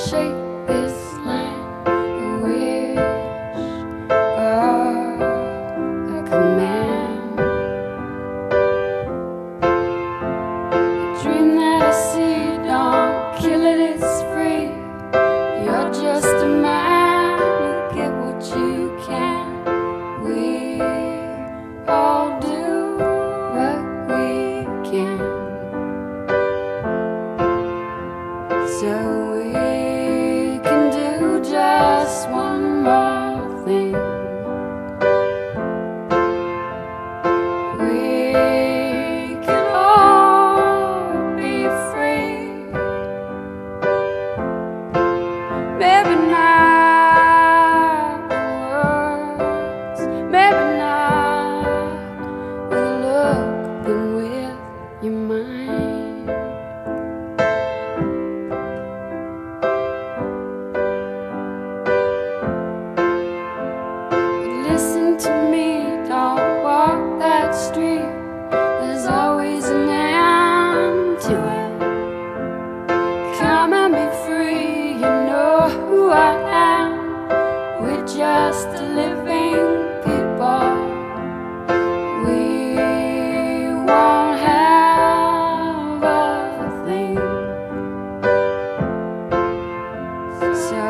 shake this land, a wish or a command, a dream that I see. Don't kill it, it's free. You're just a man, you get what you can. We all do what we can, so we can do just one more thing. We can all be free. Maybe not the words, maybe not with a look, but with your mind. But listen to me, don't walk that street. There's always an end to it. Come and be free, you know who I am. We're just a living people. We won't have a thing, so